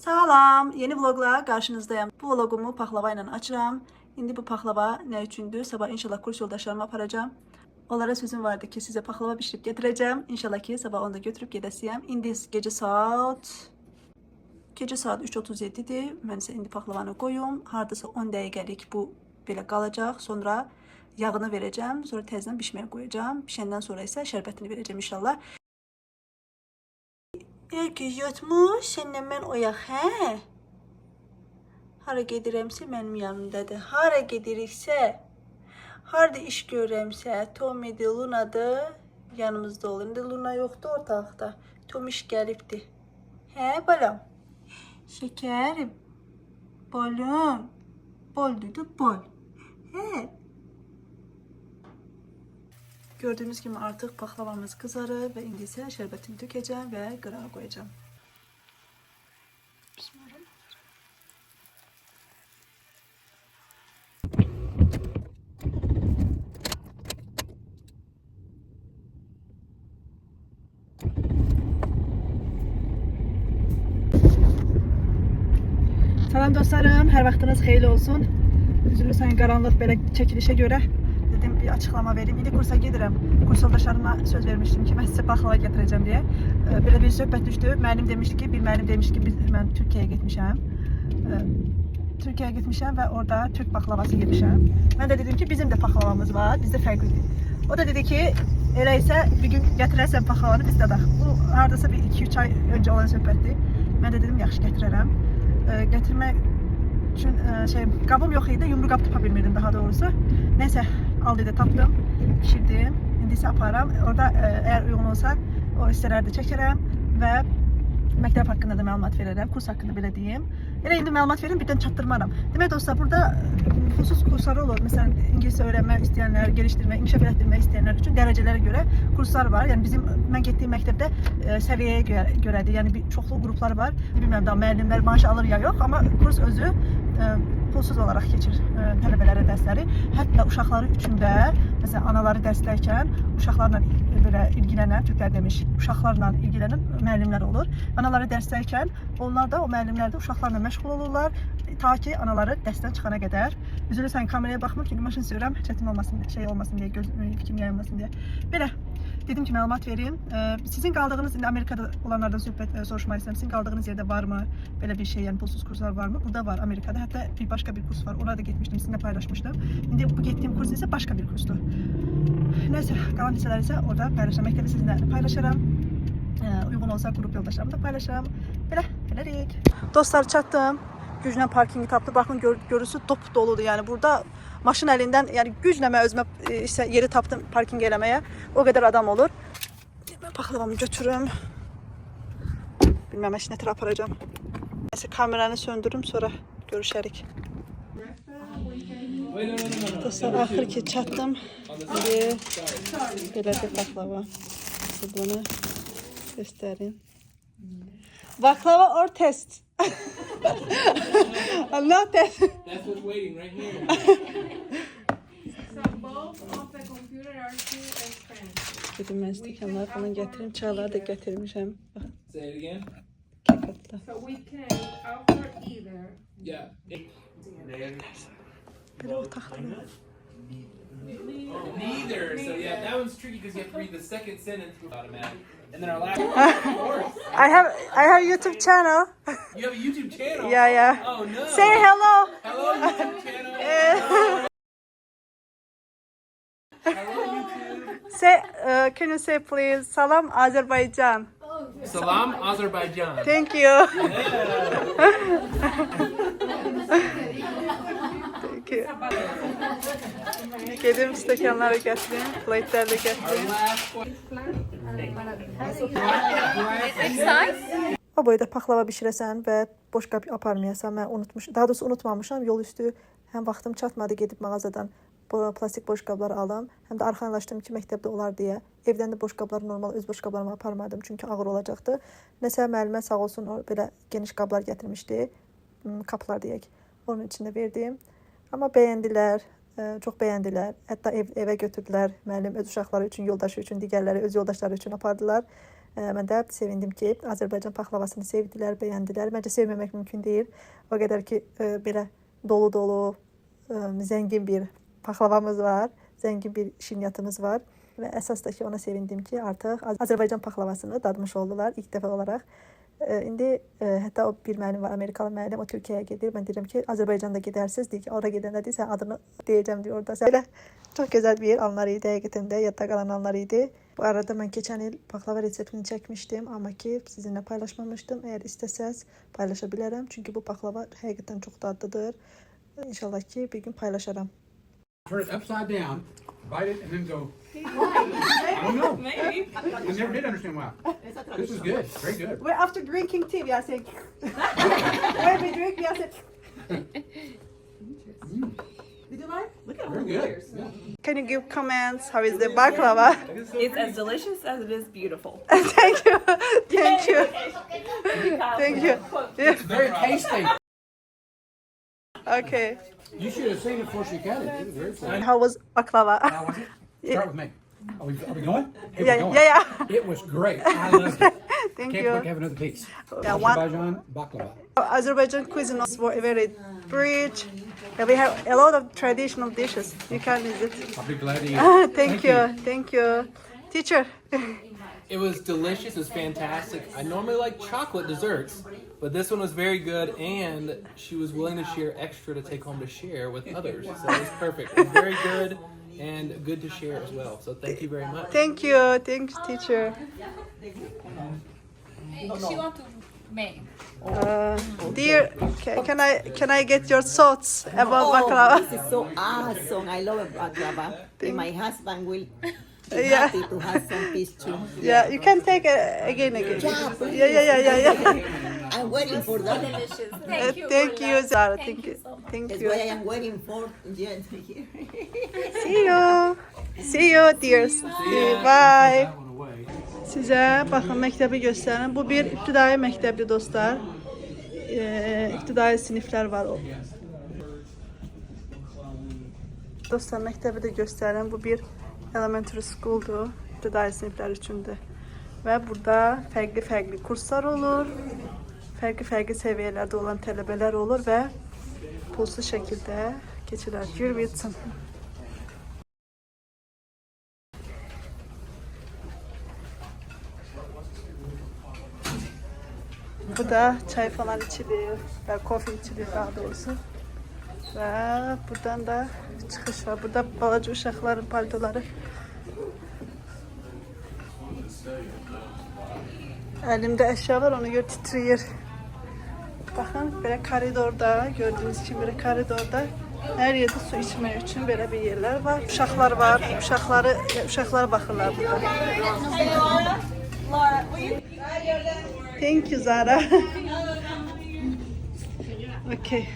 Salam, yeni vlogla karşınızdayım. Bu vlogumu paxlava ilə açıram. İndi bu paxlava nə üçündür? Sabah inşallah kurs yoldaşlarıma aparacağım. Onlara sözüm vardı ki, sizə paxlava bişirib getirəcəm. İnşallah ki, sabah onu da götürüb gedəsiyəm. İndi gecə saat 3:37-dir. Mən isə indi paxlavanı qoyum. Hardasa 10 dəqiqəlik bu belə qalacaq. Sonra yağını verəcəm. Sonra təzədən bişməyə qoyacağım. Bişəndən sonra isə şərbətini verəcəm inşallah. Herkes yatmış, senden mən oyaq, hə? Hara gedirəmsə mənim yanımdadır. Hara gediriksə, harda iş görürəmsə, Tommy'dir, Luna'dır, yanımızda olur. İndi Luna yoxdur ortalıqda. Tom iş gəlibdir. Hə, balam? Şəkərim. Balım. Bolduydu, bol. Hə? Gördüğünüz gibi artık paklavamız kızarır ve indi ise şerbetini dökeceğim ve qırağa koyacağım. Bismillahirrahmanirrahim. Salam dostlarım, her vaxtınız xeyirli olsun. Üzülürsən qaranlıq belə çəkilişə görə dedim bir açıqlama vereyim. İndi kursa gedirəm. Kurs yoldaşlarıma söz vermişdim ki, mən sizə paxlava gətirəcəm deyə. Belə bir söhbət düşdü. Müəllim demişdi ki, mən Türkiyəyə getmişəm. Türkiyəyə getmişəm və orada Türk paklavası yemişəm. Mən də dedim ki, bizim də paklavamız var, bizdə fərqlidir. O da dedi ki, elə isə bir gün gətirərsən paxlavanı biz dadaq. Bu hardasa bir 2-3 ay öncə olan söhbətdir. Mən də dedim, yaxşı gətirərəm. Gətirmək üçün qabım yox idi, yumru qab tapa bilmirdim daha doğrusu. Neyse, aldıda tapdım, pişirdim. İndi isə aparam. Orada eğer uyğun olsa o hissələri də çəkərəm və məktəb haqqında da məlumat verərəm, kurs haqqında belə deyim. Elə indi məlumat verim, birdən çatdırmaram. Demək dostlar, burada xüsus kurslar olur. Məsələn, İngiliscə öyrənmək istəyənlər, gelişdirmək, inkişaf etdirmək istəyənlər üçün dərəcələrə görə kurslar var. Yəni mən getdiyim məktəbdə səviyyəyə görədir. Yəni çoxlu qruplar var. Bilmirəm daha müəllimlər maaş alır ya yox, amma kurs özü pulsuz olaraq keçir tələbələrə dərsləri. Hətta uşaqları üçün də, məsələn, anaları dərslərkən uşaqlarla belə ilgilənən, Türklər demiş, uşaqlarla ilgilənən müəllimlər olur. Anaları dərslərkən onlar da o müəllimlər də uşaqlarla məşğul olurlar ta ki anaları dərsdən çıxana qədər. Üzülürsən kameraya baxmır çünki maşın sürürəm, çətin olmasın, olmasın deyə, fikrim yayılmasın deyə. Belə dedim ki, məlumat verim. Sizin qaldığınız, indi Amerikada olanlardan soruşmaq istəyirəm. Sizin qaldığınız yerdə varmı belə bir şey, yəni pulsuz kurslar varmı? Burada var Amerikada. Hətta bir başqa bir kurs var. Orada da getmişdim, sizinlə paylaşmışdım. İndi bu getdiyim kurs isə başqa bir kursdur. Neyse, qalan hissələri isə orada paylaşacağım. Məktəbi sizinlə paylaşaram. Uyğun olsa qrup yoldaşlarımı da paylaşaram. Belə, elərik. Dostlar, çatdım. Güclə parkingi tapdı. Baxın, görürsü dop doludur. Yəni burada maşın əlindən, yəni güclə mən özümə yeri tapdım parking eləməyə. O qədər adam olur. Mən paxlavamı götürüm. Bilməm, nə tər aparacağım. Neyse, kameranı söndürüm, sonra görüşərik. Dostlar, axır ki çatdım. Belə bir paxlava. Bunu göstərim. Baklava or test? Not test. That's what's waiting right here. So both of the computer are too expensive. Dedim mən stəkanlar falan gətirim, çayları da gətirmişəm. Say it again. Kekatda. So we can offer either. Yeah. Belə otaqda. Neither. So yeah, that one's tricky because you have to read the second sentence automatic. And then our last I have YouTube channel. You have a YouTube channel? Yeah. Oh no. Say hello. Hello YouTube channel. Hello YouTube. Say, can you say please, Salam Azerbaijan. Salam Azerbaijan. Thank you. Thank you. Gedim stəkanları gətirim, plate'ləri gətirim. O boyda paxlava bişirəsən və boş qab aparmayasan, mən unutmuşam, daha doğrusu unutmamışam, yol üstü həm vaxtım çatmadı gedib mağazadan plastik boş qablar alım, həm də arxanlaşdım ki, məktəbdə olar deyə. Evdən də boş qabları normal öz boş qablarımı aparmadım çünki ağır olacaqdı. Nəsə müəllimə sağ olsun belə geniş qablar gətirmişdi, kaplar deyək. Onun içində verdim. Amma bəyəndilər, çox bəyəndilər. Hətta evə götürdülər. Müəllim öz uşaqları üçün, yoldaşı üçün, digərləri öz yoldaşları üçün apardılar. Mən də sevindim ki, Azərbaycan paxlavasını sevdilər, bəyəndilər. Məncə sevməmək mümkün deyil. O qədər ki, belə dolu-dolu, zəngin bir paxlavamız var, zəngin bir şirniyyatımız var. Və əsas da ki, ona sevindim ki, artıq Azərbaycan paxlavasını dadmış oldular ilk dəfə olaraq. İndi hətta o bir müəllim var, Amerikalı müəllim, o Türkiyəyə gedir. Mən deyirəm ki, Azərbaycanda gedərsiz, deyir ki, orada gedəndə deyir, sən adını deyəcəm deyir orada. Belə çox gözəl bir anlar idi, həqiqətən də yadda qalan anlar idi. Bu arada mən keçən il paxlava reseptini çəkmişdim, amma ki, sizinlə paylaşmamışdım. Əgər istəsəz paylaşa bilərəm, çünki bu paxlava həqiqətən çox dadlıdır. İnşallah ki, bir gün paylaşaram. Turn it upside down, bite it, and then go. I don't know. Maybe. I never did understand why. This is good. Very good. Well, after drinking tea, we are saying. When we drink, we are saying. Did you like? Look at Very good. Yeah. Can you give comments? How is the baklava? It's as delicious as it is beautiful. Thank you. Thank you. Thank you. Yeah. It's very tasty. Okay. You should have seen it before she cut it. It was very tasty. How was baklava? How was it? Start with me. Are we going? Here Yeah, we going. yeah, yeah. It was great. I loved it. Thank Can't wait you. to have another piece. Yeah, one- Azerbaijan baklava. Azerbaijan cuisine is very rich. Yeah, we have a lot of traditional dishes. You can visit. I'll be glad to eat. Thank you. Thank you. Teacher. It was delicious. It was fantastic. I normally like chocolate desserts, but this one was very good, and she was willing to share extra to take home to share with others. So it was perfect. It was very good and good to share as well. So thank you very much. Thank you. Thanks, teacher. She want to make. Dear, can I get your thoughts about baklava? This is so awesome. I love baklava. And my husband will be Yeah. happy to have some piece too. Yeah, you can take again. Yeah. I'm waiting for that. Delicious. Thank you. Thank for you, that. Zara. Thank Thank you you. so much. Thank That's you. why I am waiting for Jen here. See you. See you, dears. Bye. Sizə baxın məktəbi göstərin. Bu bir ibtidai məktəbdir dostlar. İbtidai siniflər var o. Dostlar məktəbi də göstərin. Bu bir elementary school'dur. İbtidai siniflər üçündür. Və burada fərqli kurslar olur. Fərqli səviyyələrdə olan tələbələr olur və pulsuz şəkildə keçirlər. Yürüyün. Burada çay falan içilir, və kofe içilir daha doğrusu. Və buradan da çıxış var. Burada balaca uşaqların paltoları. Əlimdə əşya var, ona görə titrəyir. Baxın, belə koridorda, gördüyünüz kimi belə koridorda hər yerdə su içmək üçün belə bir yerlər var. Uşaqlar var, uşaqlara baxırlar burada. Thank you, Zara. Okay.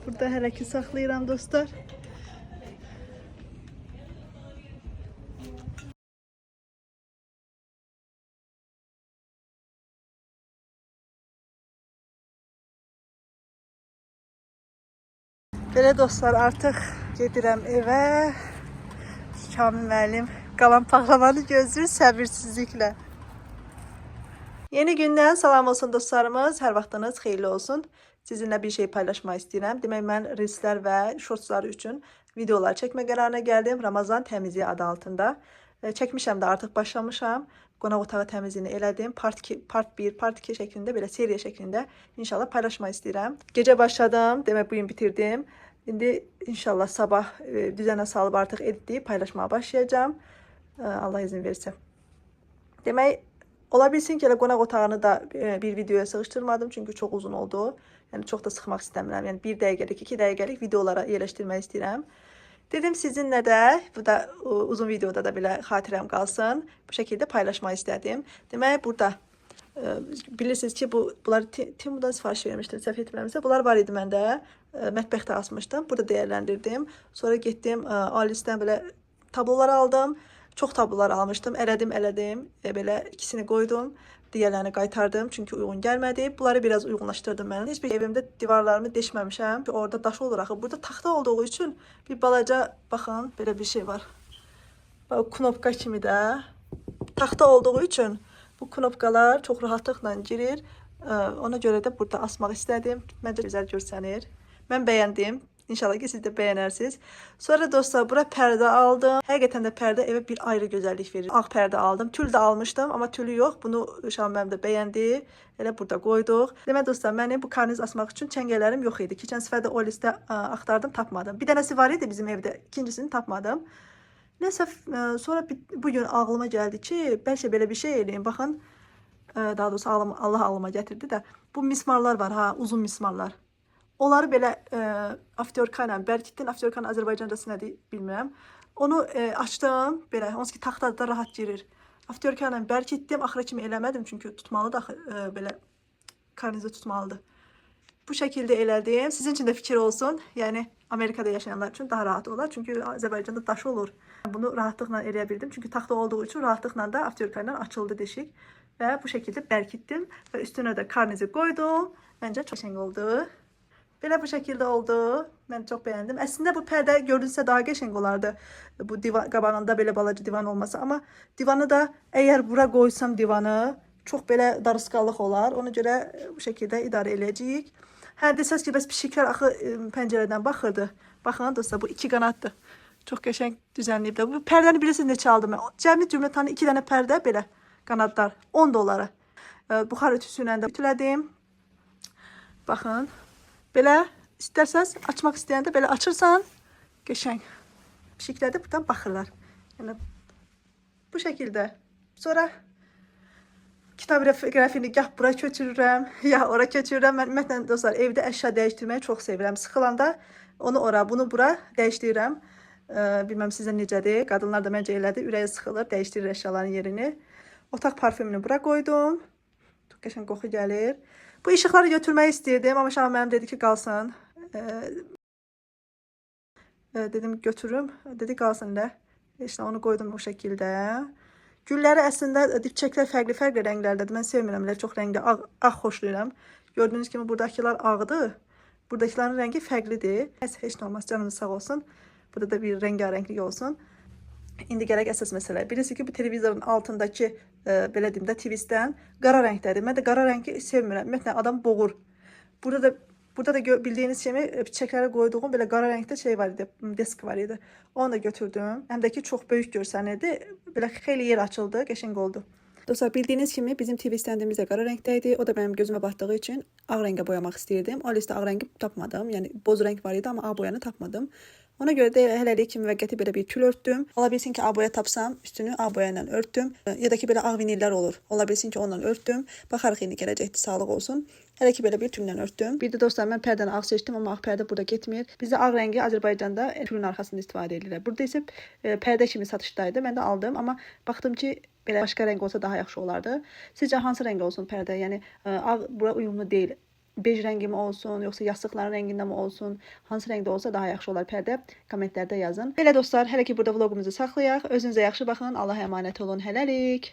Burada hələ ki saxlayıram dostlar. Belə dostlar, artıq gedirəm evə. Kamil müəllim qalan paxlavanı gözləyir səbirsizliklə. Yeni gündən salam olsun dostlarımız. Hər vaxtınız xeyirli olsun. Sizinlə bir şey paylaşmaq istəyirəm. Demək, mən reelslər və shortslar üçün videolar çəkmə qərarına gəldim. Ramazan təmizliyi adı altında. Çəkmişəm də artıq başlamışam. Qonaq otağı təmizliyini elədim. Part 1, part 2 şəklində, belə seriya şəklində inşallah paylaşmaq istəyirəm. Gecə başladım. Demək, bugün bitirdim. İndi inşallah sabah düzənə salıb artıq editləyib paylaşmağa başlayacağım. Allah izin verirsə. Demək, ola bilsin ki, elə qonaq otağını da bir videoya sığışdırmadım. Çünki çox uzun oldu. Yəni, çox da sıxmaq istəmirəm. Yəni, 1 dəqiqəlik, 2 dəqiqəlik videolara yerləşdirmək istəyirəm. Dedim, sizinlə də, bu da uzun videoda da belə xatirəm qalsın. Bu şəkildə paylaşmaq istədim. Demək, burada bilirsiniz ki, bunları Timu'dan sifariş vermişdim, səhv etmirəmsə. Bunlar var idi məndə. Mətbəxdə asmışdım. Burada dəyərləndirdim. Sonra getdim, Alice'dən belə tablolar aldım. Çox tablolar almışdım. Elədim. Belə ikisini qoydum. Digərlərini qaytardım. Çünki uyğun gəlmədi. Bunları biraz uyğunlaşdırdım mən. Heç bir evimdə divarlarımı deşməmişəm. Orada daş olur axı. Burada taxta olduğu üçün bir balaca, baxın, belə bir şey var. Knopka kimi də taxta olduğu üçün bu knopkalar çox rahatlıqla girir. Ona görə də burada asmaq istədim. Məncə gözəl görsənir. Mən bəyəndim. İnşallah ki siz də bəyənərsiniz. Sonra dostlar bura pərdə aldım. Həqiqətən də pərdə evə bir ayrı gözəllik verir. Ağ pərdə aldım. Tül də almışdım, amma tülü yox. Bunu Şahin müəllim də bəyəndi. Elə burada qoyduq. Demək dostlar, mənim bu karniz asmaq üçün çəngələrim yox idi. Keçən səfər də o listə axtardım, tapmadım. Bir dənəsi var idi bizim evdə. İkincisini tapmadım. Nəsə sonra bugün ağlıma gəldi ki, bəlkə belə bir şey eləyim. Baxın, daha doğrusu Allah ağlıma gətirdi də. Bu mismarlar var ha, uzun mismarlar. Onları belə afterka ilə bərkitdim. Afterkanın Azərbaycancası nədir bilmirəm. Onu açdım belə. Onsuz ki taxtada da rahat girir. Afterka ilə bərkitdim. Axıra kimi eləmədim çünki tutmalıdır belə karnizi tutmalıdır. Bu şəkildə elədim. Sizin üçün də fikir olsun. Yəni Amerikada yaşayanlar üçün daha rahat olar. Çünki Azərbaycanda daşı olur. Bunu rahatlıqla eləyə bildim. Çünki taxta olduğu üçün rahatlıqla da afterka ilə açıldı deşik. Və bu şəkildə bərkitdim. Və üstünə də karnizi qoydum. Məncə çox qəşəng oldu. Belə bu şəkildə oldu. Mən çox bəyəndim. Əslində bu pərdə görünsə daha qəşəng olardı. Bu divan qabağında belə balaca divan olmasa. Amma divanı da əgər bura qoysam divanı çox belə darısqallıq olar. Ona görə bu şəkildə idarə eləyəcəyik. Hə, desəz ki, bəs pişiklər axı pəncərədən baxırdı. Baxın dostlar, bu 2 qanaddır. Çox qəşəng düzənliyib. Bu pərdəni bilirsiniz neçə aldım mən? Cəmi cümlətanı 2 dənə pərdə belə qanadlar. 10 dollara. Buxar ütüsü ilə də ütülədim. Baxın. Belə istərsəz açmaq istəyəndə belə açırsan, qəşəng. Pişiklər də buradan baxırlar. Yəni bu şəkildə. Sonra kitab rəfini gah bura köçürürəm, ya ora köçürürəm. Mən ümumiyyətlə dostlar evdə əşya dəyişdirməyi çox sevirəm. Sıxılanda onu ora, bunu bura dəyişdirirəm. Bilməm sizə necədir. Qadınlar da məncə elədir. Ürəyi sıxılır, dəyişdirir əşyaların yerini. Otaq parfümünü bura qoydum. Çox qəşəng qoxu gəlir. Bu işıqları götürmək istəyirdim, amma Şahin müəllim dedi ki, qalsın. Dedim götürüm, dedi qalsın elə. İşte onu qoydum o şəkildə. Gülləri əslində dipçəklər fərqli rənglərdədir. Mən sevmirəm elə çox rəngli, ağ xoşlayıram. Gördüyünüz kimi buradakılar ağdır. Buradakilərin rəngi fərqlidir. Heç nə olmaz, canınız sağ olsun. Burada da bir rəngarənglik olsun. İndi gələk əsas məsələ. Birincisi ki, bu televizorun altındakı belə deyim də TV-dən qara rəngdədir. Mən də qara rəngi sevmirəm. Ümumiyyətlə adam boğur. Burada da bildiyiniz kimi çiçəklərə qoyduğum belə qara rəngdə şey var idi, disk var idi. Onu da götürdüm. Həm də ki çox böyük görsənirdi. Belə xeyli yer açıldı, qəşəng oldu. Dostlar, bildiyiniz kimi bizim TV stendimiz də qara rəngdə idi. O da mənim gözümə batdığı üçün ağ rəngə boyamaq istəyirdim. O listə ağ rəngi tapmadım. Yəni boz rəng var idi, amma ağ boyanı tapmadım. Ona görə də hələlik ki müvəqqəti belə bir tül örtdüm. Ola bilsin ki, ağ boya tapsam, üstünü ağ boya ilə örtdüm. Ya da ki belə ağ vinillər olur. Ola bilsin ki, onunla örtdüm. Baxarıq indi gələcəkdir, sağlıq olsun. Hələ ki belə bir tüllə örtdüm. Bir də dostlar, mən pərdəni ağ seçdim, amma ağ pərdə burada getmir. Bizdə ağ rəngi Azərbaycanda tülün arxasında istifadə edirlər. Burada isə pərdə kimi satışdaydı. Mən də aldım, amma baxdım ki, belə başqa rəng olsa daha yaxşı olardı. Sizcə hansı rəng olsun pərdə? Yəni ağ bura uyumlu deyil. Bej rəngi mi olsun, yoxsa yastıqların rəngində mi olsun? Hansı rəngdə olsa daha yaxşı olar pərdə? Kommentlərdə yazın. Belə dostlar, hələ ki burada vloqumuzu saxlayaq. Özünüzə yaxşı baxın. Allaha əmanət olun. Hələlik.